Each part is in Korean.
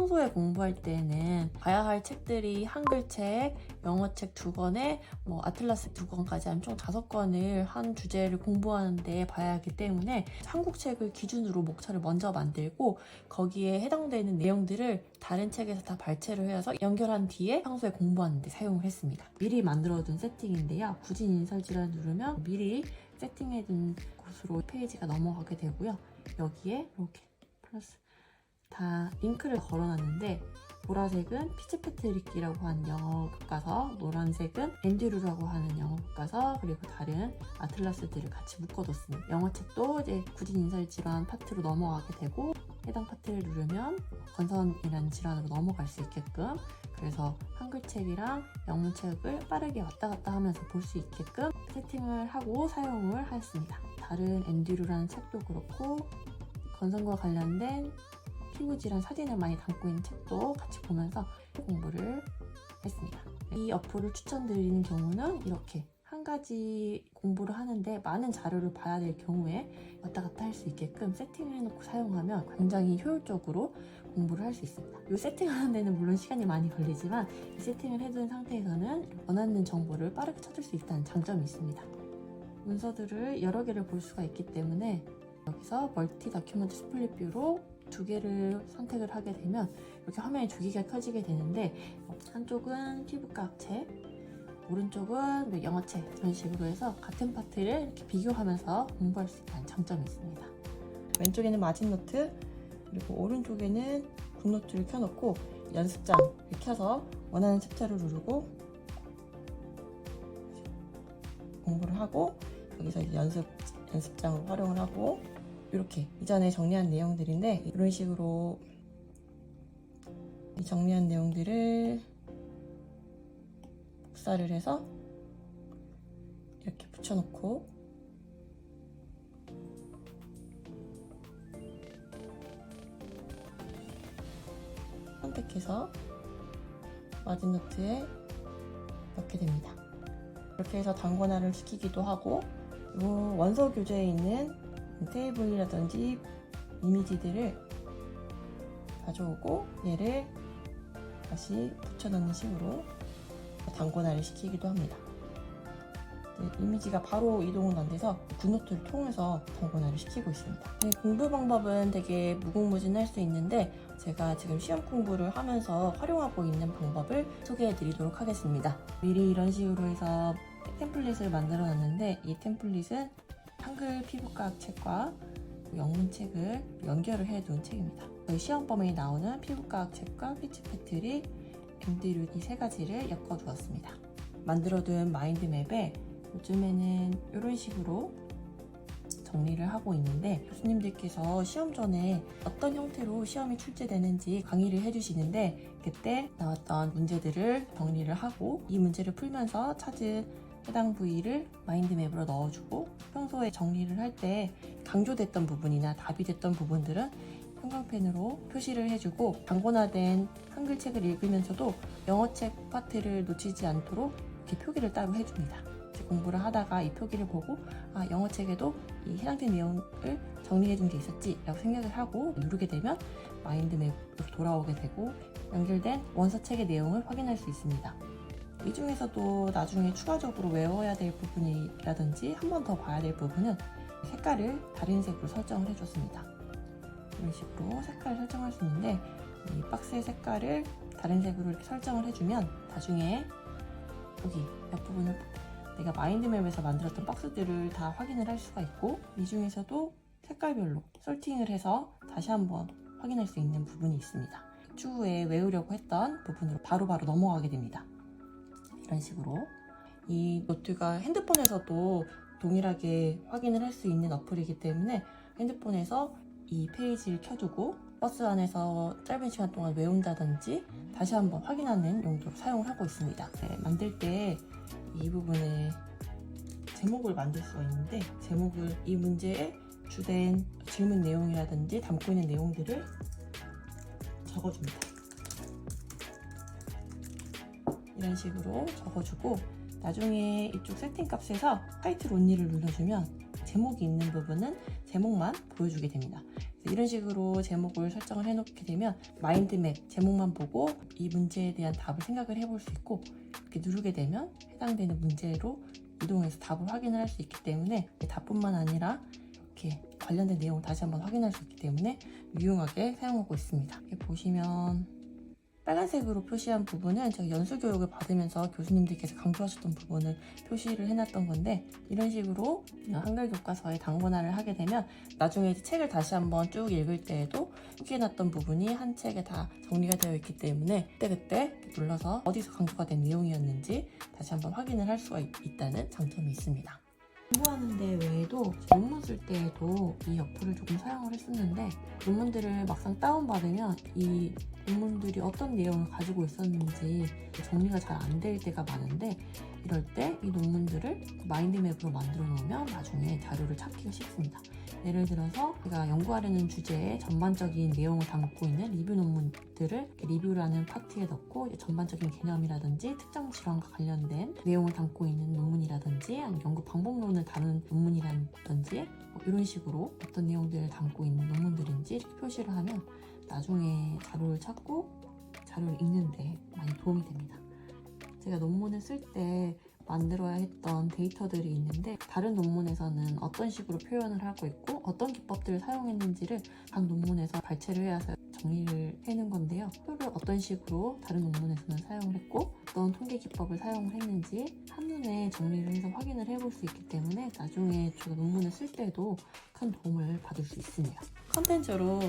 평소에 공부할 때는 봐야 할 책들이 한글책, 영어책 2권에 아틀라스 2권까지 한 총 5권을 한 주제를 공부하는데 봐야 하기 때문에 한국책을 기준으로 목차를 먼저 만들고 거기에 해당되는 내용들을 다른 책에서 다 발췌를 해서 연결한 뒤에 평소에 공부하는 데 사용을 했습니다. 미리 만들어둔 세팅인데요. 구진 인설지를 누르면 미리 세팅해둔 곳으로 페이지가 넘어가게 되고요. 여기에 이렇게 플러스 다 링크를 걸어놨는데 보라색은 피츠패트릭이라고 하는 영어 교과서, 노란색은 앤드류라고 하는 영어 교과서, 그리고 다른 아틀라스들을 같이 묶어뒀습니다. 영어책도 이제 구진 인설 질환 파트로 넘어가게 되고 해당 파트를 누르면 건선이라는 질환으로 넘어갈 수 있게끔, 그래서 한글책이랑 영문책을 빠르게 왔다 갔다 하면서 볼 수 있게끔 세팅을 하고 사용을 하였습니다. 다른 앤드류라는 책도 그렇고 건선과 관련된 피부질환 사진을 많이 담고 있는 책도 같이 보면서 공부를 했습니다. 이 어플을 추천드리는 경우는 이렇게 한 가지 공부를 하는데 많은 자료를 봐야 될 경우에 왔다 갔다 할 수 있게끔 세팅을 해놓고 사용하면 굉장히 효율적으로 공부를 할 수 있습니다. 이 세팅하는 데는 물론 시간이 많이 걸리지만 이 세팅을 해둔 상태에서는 원하는 정보를 빠르게 찾을 수 있다는 장점이 있습니다. 문서들을 여러 개를 볼 수가 있기 때문에 여기서 멀티 다큐먼트 스플릿 뷰로 2개를 선택을 하게 되면 이렇게 화면이 2개가 켜지게 되는데 한쪽은 피부과학 책, 오른쪽은 영어책, 이런 식으로 해서 같은 파트를 이렇게 비교하면서 공부할 수 있다는 장점이 있습니다. 왼쪽에는 마진노트, 그리고 오른쪽에는 굿노트를 켜놓고 연습장을 켜서 원하는 챕터를 누르고 공부를 하고 여기서 이제 연습장으로 활용을 하고 이렇게 이전에 정리한 내용들인데 이런 식으로 이 정리한 내용들을 복사를 해서 이렇게 붙여놓고 선택해서 마진노트에 넣게 됩니다. 이렇게 해서 단권화를 시키기도 하고 원서 교재에 있는 테이블이라든지 이미지들을 가져오고 얘를 다시 붙여넣는 식으로 단권화를 시키기도 합니다. 이미지가 바로 이동은 안 돼서 굿노트를 통해서 단권화를 시키고 있습니다. 공부 방법은 되게 무궁무진할 수 있는데 제가 지금 시험 공부를 하면서 활용하고 있는 방법을 소개해 드리도록 하겠습니다. 미리 이런 식으로 해서 템플릿을 만들어 놨는데 이 템플릿은 한글 피부과학 책과 영문책을 연결을 해둔 책입니다. 저희 시험범위에 나오는 피부과학 책과 피츠패트릭, 앤드류 이 3가지를 엮어두었습니다. 만들어둔 마인드맵에 요즘에는 이런 식으로 정리를 하고 있는데 교수님들께서 시험 전에 어떤 형태로 시험이 출제되는지 강의를 해주시는데 그때 나왔던 문제들을 정리를 하고 이 문제를 풀면서 찾은 해당 부위를 마인드맵으로 넣어주고 평소에 정리를 할 때 강조됐던 부분이나 답이 됐던 부분들은 형광펜으로 표시를 해주고 단권화된 한글책을 읽으면서도 영어책 파트를 놓치지 않도록 이렇게 표기를 따로 해줍니다. 공부를 하다가 이 표기를 보고 영어책에도 이 해당된 내용을 정리해둔 게 있었지 라고 생각을 하고 누르게 되면 마인드맵으로 돌아오게 되고 연결된 원서책의 내용을 확인할 수 있습니다. 이 중에서도 나중에 추가적으로 외워야 될 부분이라든지 한 번 더 봐야 될 부분은 색깔을 다른 색으로 설정을 해줬습니다. 이런 식으로 색깔을 설정할 수 있는데 이 박스의 색깔을 다른 색으로 이렇게 설정을 해주면 나중에 여기 옆부분을 내가 마인드맵에서 만들었던 박스들을 다 확인을 할 수가 있고 이 중에서도 색깔별로 솔팅을 해서 다시 한번 확인할 수 있는 부분이 있습니다. 추후에 외우려고 했던 부분으로 바로바로 넘어가게 됩니다. 이런 식으로 이 노트가 핸드폰에서도 동일하게 확인을 할 수 있는 어플이기 때문에 핸드폰에서 이 페이지를 켜두고 버스 안에서 짧은 시간 동안 외운다든지 다시 한번 확인하는 용도로 사용을 하고 있습니다. 만들 때 이 부분에 제목을 만들 수가 있는데 제목을 이 문제에 주된 질문 내용이라든지 담고 있는 내용들을 적어줍니다. 이런 식으로 적어주고 나중에 이쪽 세팅 값에서 타이틀 온리를 눌러주면 제목이 있는 부분은 제목만 보여주게 됩니다. 이런 식으로 제목을 설정을 해놓게 되면 마인드맵 제목만 보고 이 문제에 대한 답을 생각을 해볼 수 있고, 이렇게 누르게 되면 해당되는 문제로 이동해서 답을 확인을 할 수 있기 때문에 답뿐만 아니라 이렇게 관련된 내용을 다시 한번 확인할 수 있기 때문에 유용하게 사용하고 있습니다. 이렇게 보시면 빨간색으로 표시한 부분은 제가 연수교육을 받으면서 교수님들께서 강조하셨던 부분을 표시를 해놨던 건데, 이런 식으로 한글 교과서에 단권화를 하게 되면 나중에 책을 다시 한번 쭉 읽을 때에도 표기해놨던 부분이 한 책에 다 정리가 되어 있기 때문에 그때그때 눌러서 어디서 강조가 된 내용이었는지 다시 한번 확인을 할 수가 있다는 장점이 있습니다. 공부하는 데 외에도 논문 쓸 때에도 이 어플을 조금 사용을 했었는데, 논문들을 막상 다운받으면 이 논문들이 어떤 내용을 가지고 있었는지 정리가 잘 안 될 때가 많은데, 이럴 때 이 논문들을 마인드맵으로 만들어 놓으면 나중에 자료를 찾기가 쉽습니다. 예를 들어서 제가 연구하려는 주제에 전반적인 내용을 담고 있는 리뷰 논문들을 리뷰라는 파트에 넣고 전반적인 개념이라든지 특정 질환과 관련된 내용을 담고 있는 논문이라든지 아니면 연구 방법론을 다룬 논문이라든지 이런 식으로 어떤 내용들을 담고 있는 논문들인지 이렇게 표시를 하면 나중에 자료를 찾고 자료를 읽는데 많이 도움이 됩니다. 제가 논문을 쓸 때 만들어야 했던 데이터들이 있는데, 다른 논문에서는 어떤 식으로 표현을 하고 있고 어떤 기법들을 사용했는지를 각 논문에서 발췌를 해서 정리를 해놓은 건데요. 표를 어떤 식으로 다른 논문에서는 사용을 했고 어떤 통계 기법을 사용을 했는지 한눈에 정리를 해서 확인을 해볼 수 있기 때문에 나중에 제가 논문을 쓸 때도 큰 도움을 받을 수 있습니다. 컨텐츠로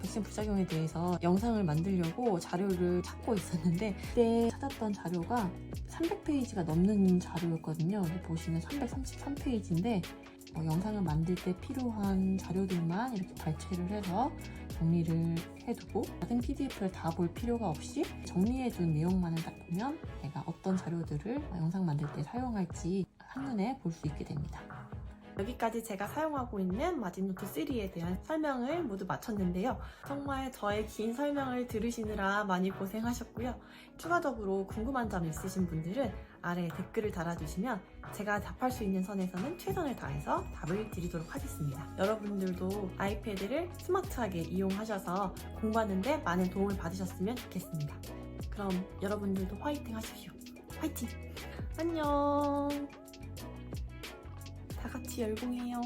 백신 부작용에 대해서 영상을 만들려고 자료를 찾고 있었는데, 그때 찾았던 자료가 300페이지가 넘는 자료였거든요. 보시면 333페이지인데 영상을 만들 때 필요한 자료들만 이렇게 발췌를 해서 정리를 해두고 다른 PDF를 다 볼 필요가 없이 정리해둔 내용만을 딱 보면 내가 어떤 자료들을 영상 만들 때 사용할지 한눈에 볼 수 있게 됩니다. 여기까지 제가 사용하고 있는 마진노트 3에 대한 설명을 모두 마쳤는데요. 정말 저의 긴 설명을 들으시느라 많이 고생하셨고요. 추가적으로 궁금한 점 있으신 분들은 아래에 댓글을 달아주시면 제가 답할 수 있는 선에서는 최선을 다해서 답을 드리도록 하겠습니다. 여러분들도 아이패드를 스마트하게 이용하셔서 공부하는데 많은 도움을 받으셨으면 좋겠습니다. 그럼 여러분들도 화이팅 하십시오. 화이팅! 안녕! 다 같이 열공해요.